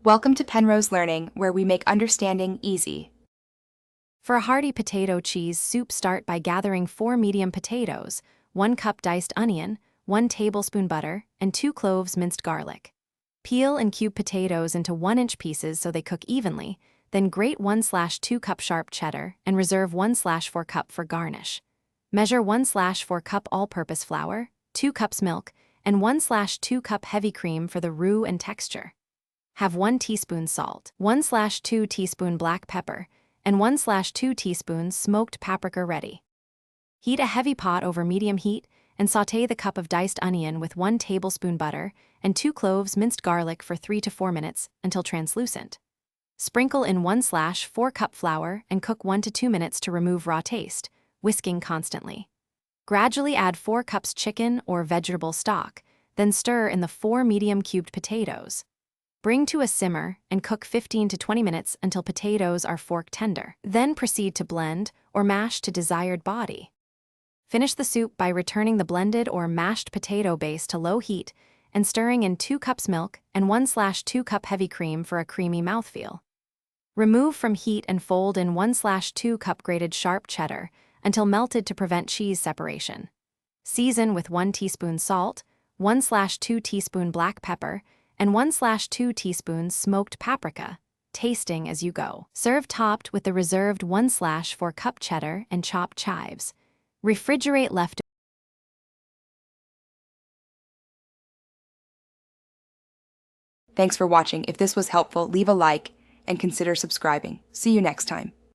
Welcome to Penrose Learning, where we make understanding easy. For a hearty potato cheese soup, start by gathering 4 medium potatoes, 1 cup diced onion, 1 tablespoon butter, and 2 cloves minced garlic. Peel and cube potatoes into 1-inch pieces so they cook evenly, then grate 1/2 cup sharp cheddar and reserve 1/4 cup for garnish. Measure 1/4 cup all-purpose flour, 2 cups milk, and 1/2 cup heavy cream for the roux and texture. Have 1 teaspoon salt, 1/2 teaspoon black pepper, and 1/2 teaspoons smoked paprika ready. Heat a heavy pot over medium heat and sauté the cup of diced onion with 1 tablespoon butter and 2 cloves minced garlic for 3 to 4 minutes until translucent. Sprinkle in 1/4 cup flour and cook 1 to 2 minutes to remove raw taste, whisking constantly. Gradually add 4 cups chicken or vegetable stock, then stir in the 4 medium cubed potatoes. Bring to a simmer and cook 15 to 20 minutes until potatoes are fork tender. Then proceed to blend or mash to desired body. Finish the soup by returning the blended or mashed potato base to low heat and stirring in 2 cups milk and 1/2 cup heavy cream for a creamy mouthfeel. Remove from heat and fold in 1/2 cup grated sharp cheddar until melted to prevent cheese separation. Season with 1 teaspoon salt, 1/2 teaspoon black pepper, and 1/2 teaspoons smoked paprika, tasting as you go. Serve topped with the reserved 1/4 cup cheddar and chopped chives. Refrigerate left. Thanks for watching. If this was helpful, leave a like and consider subscribing. See you next time.